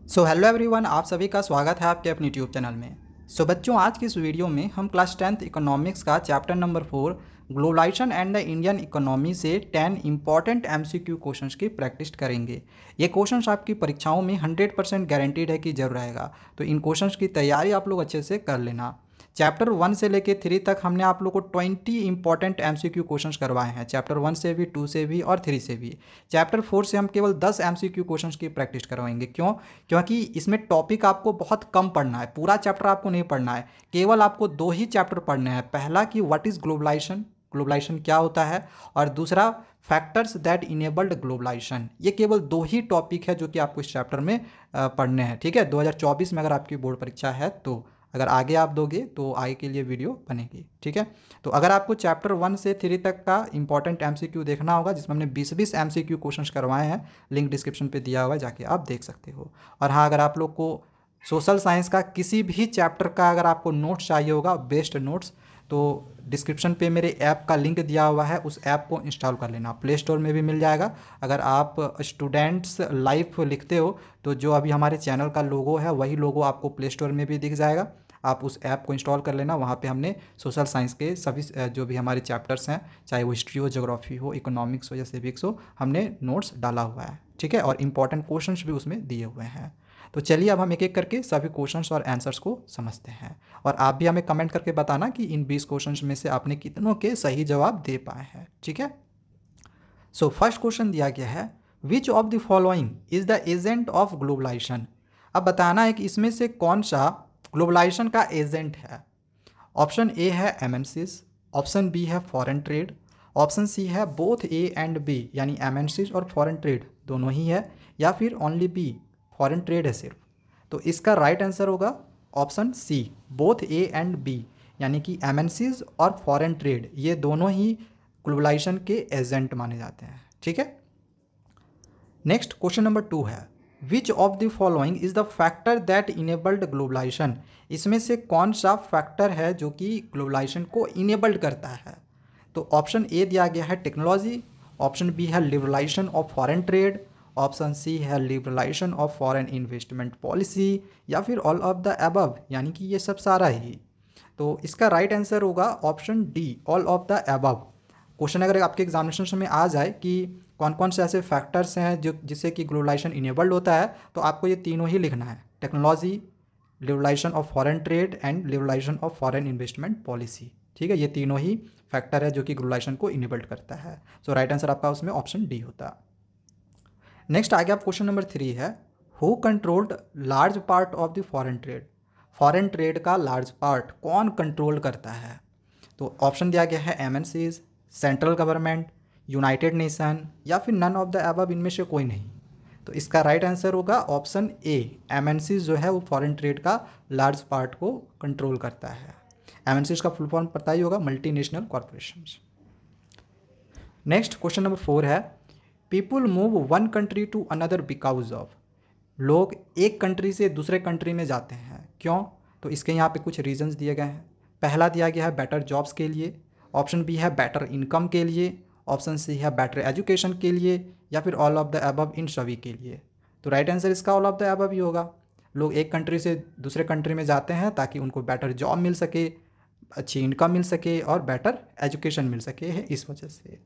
Hello everyone, आप सभी का स्वागत है आपके अपने यूट्यूब चैनल में। बच्चों, आज की इस वीडियो में हम क्लास 10th इकोनॉमिक्स का chapter number 4 globalisation and the Indian economy से 10 इंपॉर्टेंट एमसीक्यू क्वेश्चंस की प्रैक्टिस करेंगे। ये क्वेश्चंस आपकी परीक्षाओं में 100% गारंटीड है कि जरूर आएगा, तो इन क्वेश्चंस की तैयारी आप लोग अच्छे से कर लेना। चैप्टर 1 से लेके 3 तक हमने आप लोग को 20 इंपॉर्टेंट एमसीक्यू क्वेश्चंस करवाए हैं। चैप्टर 1 से भी, 2 से भी और 3 से भी। चैप्टर 4 से हम केवल 10 एमसीक्यू क्वेश्चंस की प्रैक्टिस करवाएंगे। क्यों? क्योंकि इसमें टॉपिक आपको बहुत कम पढ़ना है, पूरा चैप्टर आपको नहीं पढ़ना है। केवल आपको 2 ही चैप्टर पढ़ने हैं। पहला कि व्हाट इज़ ग्लोबलाइजेशन, ग्लोबलाइजेशन क्या होता है, और दूसरा फैक्टर्स दैट इनेबल्ड ग्लोबलाइजेशन। ये केवल 2 ही टॉपिक है जो कि आपको इस चैप्टर में पढ़ने हैं। ठीक है, 2024 में अगर आपकी बोर्ड परीक्षा है तो अगर आगे आप दोगे तो आगे के लिए वीडियो बनेगी। ठीक है, तो अगर आपको चैप्टर 1 से 3 तक का इंपॉर्टेंट एमसीक्यू देखना होगा, जिसमें हमने 20-20 एमसीक्यू क्वेश्चंस करवाए हैं, लिंक डिस्क्रिप्शन पे दिया हुआ है, जाके आप देख सकते हो। और हाँ, अगर आप लोग को सोशल साइंस का किसी भी चैप्टर का अगर आपको नोट्स चाहिए होगा, बेस्ट नोट्स, तो डिस्क्रिप्शन पे मेरे ऐप का लिंक दिया हुआ है, उस ऐप को इंस्टॉल कर लेना। प्ले स्टोर में भी मिल जाएगा। अगर आप स्टूडेंट्स लाइफ लिखते हो तो जो अभी हमारे चैनल का लोगो है वही लोगो आपको प्ले स्टोर में भी दिख जाएगा। आप उस ऐप को इंस्टॉल कर लेना। वहाँ पे हमने सोशल साइंस के सभी जो भी हमारे चैप्टर्स हैं, चाहे वो हिस्ट्री हो, ज्योग्राफी हो, इकोनॉमिक्स हो या सिविक्स हो, हमने नोट्स डाला हुआ है। ठीक है, और इम्पॉर्टेंट क्वेश्चंस भी उसमें दिए हुए हैं। तो चलिए अब हम एक एक करके सभी क्वेश्चंस और आंसर्स को समझते हैं, और आप भी हमें कमेंट करके बताना कि इन 20 क्वेश्चंस में से आपने कितनों के सही जवाब दे पाए हैं। ठीक है, फर्स्ट क्वेश्चन दिया गया है, which of the following is the agent of globalisation. अब बताना है कि इसमें से कौन सा ग्लोबलाइजेशन का एजेंट है। ऑप्शन ए है एमएनसीज, ऑप्शन बी है फॉरेन ट्रेड, ऑप्शन सी है बोथ ए एंड बी, यानी एमएनसीज और फॉरेन ट्रेड दोनों ही है, या फिर ओनली बी, फॉरेन ट्रेड है सिर्फ। तो इसका राइट आंसर होगा option C, both A and B, यानी कि एमएनसीज और फॉरेन ट्रेड ये दोनों ही ग्लोबलाइजेशन के एजेंट माने जाते हैं। ठीक है, नेक्स्ट क्वेश्चन नंबर 2 है, which of the following is the factor that enabled globalisation. इसमें से कौन सा फैक्टर है जो कि ग्लोबलाइजेशन को इनेबल्ड करता है। तो ऑप्शन ए दिया गया है टेक्नोलॉजी, ऑप्शन बी है liberalisation of foreign trade, option C है liberalisation of foreign investment policy, या फिर ऑल ऑफ द अबव, यानी कि ये सब सारा ही। तो इसका राइट आंसर होगा option D, all of the above. Question अगर आपके एग्जामिनेशन में आ जाए कि कौन कौन से ऐसे फैक्टर्स हैं जो जिससे कि ग्लोबलाइजेशन इनेबल्ड होता है, तो आपको ये तीनों ही लिखना है, technology, liberalisation of foreign trade and liberalisation of foreign investment policy. ठीक है, ये तीनों ही फैक्टर है जो कि ग्लोबलाइजेशन को इनेबल्ड करता है। राइट आंसर आपका उसमें ऑप्शन डी होता है। नेक्स्ट आगे आप क्वेश्चन नंबर 3 है, who controlled large part of the foreign trade. Foreign trade का लार्ज पार्ट कौन कंट्रोल करता है। तो ऑप्शन दिया गया है MNCs, central government, United nation, या फिर नन ऑफ द अबव, इनमें से कोई नहीं। तो इसका राइट आंसर होगा ऑप्शन ए, एमएनसीज जो है वो फॉरेन ट्रेड का लार्ज पार्ट को कंट्रोल करता है। एमएनसीज का फुल फॉर्म पता ही होगा, multinational corporations. Next question number 4 है, people move one country to another because of. लोग एक कंट्री से दूसरे कंट्री में जाते हैं, क्यों? तो इसके यहाँ पे कुछ रीजंस दिए गए हैं। पहला दिया गया है बेटर जॉब्स के लिए, ऑप्शन बी है बेटर इनकम के लिए, ऑप्शन सी है बेटर एजुकेशन के लिए, या फिर ऑल ऑफ द अबव, इन सभी के लिए। तो राइट आंसर इसका ऑल ऑफ द अबव ही होगा। लोग एक कंट्री से दूसरे कंट्री में जाते हैं ताकि उनको बेटर जॉब मिल सके, अच्छी इनकम मिल सके और बेटर एजुकेशन मिल सके, है इस वजह से।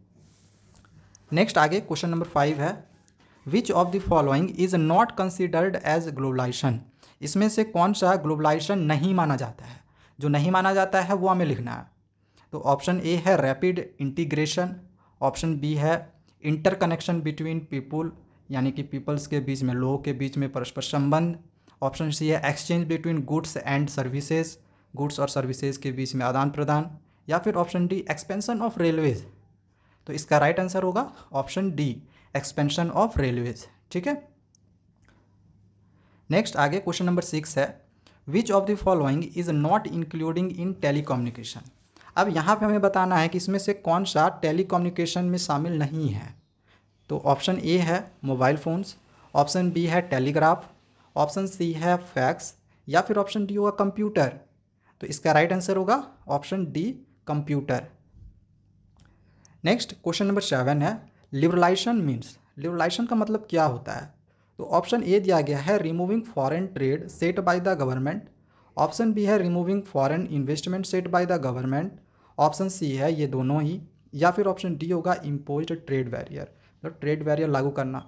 नेक्स्ट आगे क्वेश्चन नंबर 5 है, which of the following is not considered as globalisation. इसमें से कौन सा ग्लोबलाइजेशन नहीं माना जाता है। जो नहीं माना जाता है वो हमें लिखना है। तो ऑप्शन ए है रैपिड इंटीग्रेशन, ऑप्शन बी है इंटरकनेक्शन बिटवीन पीपुल, यानी कि पीपल्स के बीच में, लोगों के बीच में परस्पर संबंध, ऑप्शन सी है exchange between goods and services, goods और सर्विसेज के बीच में आदान प्रदान, या फिर option D expansion of railways. तो इसका राइट आंसर होगा option D, expansion of railways. ठीक है, नेक्स्ट आगे क्वेश्चन नंबर 6 है, which of the following is not including in telecommunication. अब यहाँ पे हमें बताना है कि इसमें से कौन सा टेलीकम्युनिकेशन में शामिल नहीं है। तो ऑप्शन ए है मोबाइल फ़ोन्स, ऑप्शन बी है टेलीग्राफ, ऑप्शन सी है फैक्स, या फिर ऑप्शन डी होगा कंप्यूटर। तो इसका राइट आंसर होगा option D, computer. Next question number 7 है, लिबरलाइजेशन मीन्स। लिबरलाइजेशन का मतलब क्या होता है। तो ऑप्शन ए दिया गया है removing foreign trade set by the government, option B है removing foreign investment set by the government, option C है ये दोनों ही, या फिर ऑप्शन डी होगा इम्पोज्ड ट्रेड बैरियर, तो ट्रेड बैरियर लागू करना।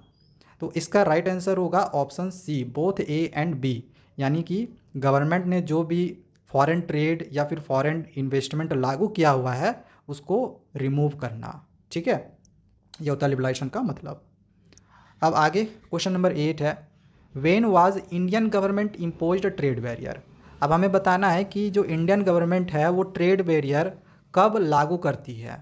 तो इसका राइट आंसर होगा option C, both A and B, यानी कि गवर्नमेंट ने जो भी फॉरेन ट्रेड या फिर फॉरेन इन्वेस्टमेंट लागू किया हुआ है उसको रिमूव करना। ठीक है, ये होता है लिबरलाइजेशन का मतलब। अब आगे क्वेश्चन नंबर 8 है, when was Indian government imposed trade barrier. अब हमें बताना है कि जो इंडियन गवर्नमेंट है वो ट्रेड बैरियर कब लागू करती है।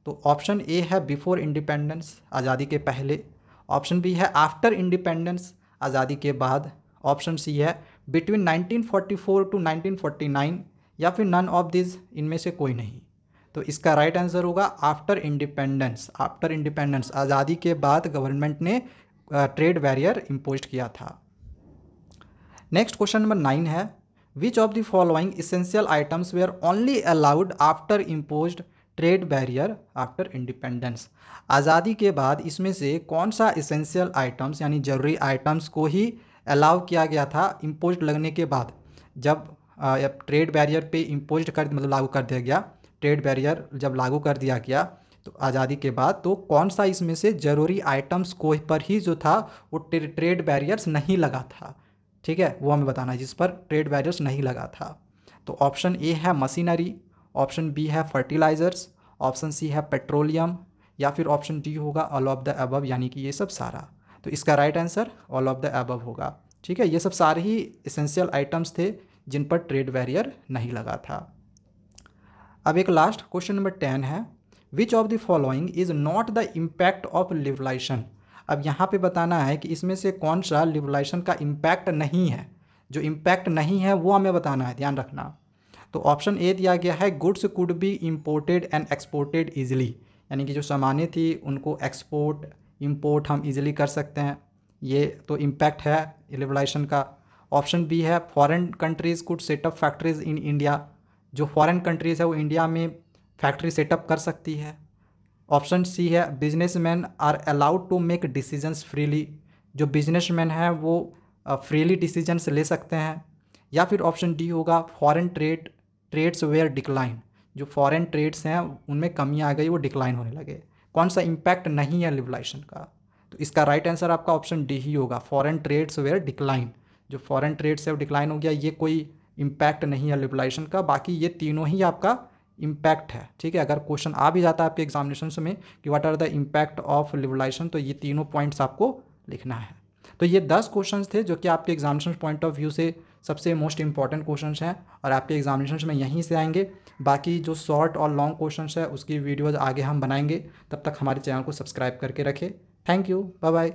तो ऑप्शन ए है बिफोर इंडिपेंडेंस, आज़ादी के पहले, ऑप्शन बी है आफ्टर इंडिपेंडेंस, आज़ादी के बाद, ऑप्शन सी है बिटवीन 1944 टू 1949, या फिर नन ऑफ दिस, इनमें से कोई नहीं। तो इसका राइट आंसर होगा आफ्टर इंडिपेंडेंस। आफ्टर इंडिपेंडेंस, आज़ादी के बाद गवर्नमेंट ने ट्रेड बैरियर इम्पोज किया था। नेक्स्ट क्वेश्चन नंबर 9 है, which of the following essential items were only allowed after imposed trade barrier after independence. आज़ादी के बाद इसमें से कौन सा इसेंशियल आइटम्स यानी जरूरी आइटम्स को ही अलाउ किया गया था इम्पोज लगने के बाद, जब ट्रेड बैरियर पे इम्पोज कर मतलब लागू कर दिया गया, ट्रेड बैरियर जब लागू कर दिया गया तो आज़ादी के बाद, तो कौन सा इसमें से ज़रूरी आइटम्स को पर ही जो था वो ट्रेड बैरियर्स नहीं लगा था। ठीक है, वो हमें बताना है जिस पर ट्रेड बैरियर्स नहीं लगा था। तो ऑप्शन ए है मशीनरी, ऑप्शन बी है फर्टिलाइजर्स, ऑप्शन सी है पेट्रोलियम, या फिर ऑप्शन डी होगा ऑल ऑफ द अबव, यानी कि ये सब सारा। तो इसका right answer all of the above होगा। ठीक है, ये सब सारे ही इसेंशियल आइटम्स थे जिन पर ट्रेड बैरियर नहीं लगा था। अब एक लास्ट क्वेश्चन नंबर 10 है, which of the following is not the impact of liberalisation. अब यहाँ पे बताना है कि इसमें से कौन सा लिबरलाइजेशन का इम्पैक्ट नहीं है, जो इम्पैक्ट नहीं है वो हमें बताना है, ध्यान रखना। तो ऑप्शन ए दिया गया है goods could be imported and exported easily, यानी कि जो सामानें थी उनको एक्सपोर्ट इम्पोर्ट हम ईजिली कर सकते हैं, ये तो इम्पैक्ट है लिबरलाइजेशन का। ऑप्शन बी है foreign countries could setup factories in India, जो फॉरेन कंट्रीज़ है वो इंडिया में फैक्ट्री सेटअप कर सकती है। ऑप्शन सी है businessman are allowed to make decisions freely, जो बिजनेसमैन हैं वो फ्रीली डिसीजंस ले सकते हैं। या फिर ऑप्शन डी होगा फॉरेन ट्रेड्स वेयर डिक्लाइन, जो फॉरेन ट्रेड्स हैं उनमें कमी आ गई, वो डिक्लाइन होने लगे। कौन सा इम्पैक्ट नहीं है लिबरलाइजेशन का, तो इसका राइट आंसर आपका ऑप्शन डी ही होगा, फॉरेन ट्रेड्स वेयर डिक्लाइन। जो फॉरेन ट्रेड्स है वो डिक्लाइन हो गया, ये कोई इम्पैक्ट नहीं है लिबरलाइजेशन का, बाकी ये तीनों ही आपका इम्पैक्ट है। ठीक है, अगर क्वेश्चन आ भी जाता है आपके एग्जामिनेशन में कि what are the impact of liberalisation, तो ये तीनों पॉइंट्स आपको लिखना है। तो ये 10 क्वेश्चंस थे जो कि आपके एग्जामिनेशन पॉइंट ऑफ व्यू से सबसे मोस्ट इंपॉर्टेंट क्वेश्चंस हैं और आपके एग्जामिनेशन में यहीं से आएंगे। बाकी जो शॉर्ट और लॉन्ग क्वेश्चंस है उसकी वीडियोज़ आगे हम बनाएंगे, तब तक हमारे चैनल को सब्सक्राइब करके रखें। Thank you, bye bye.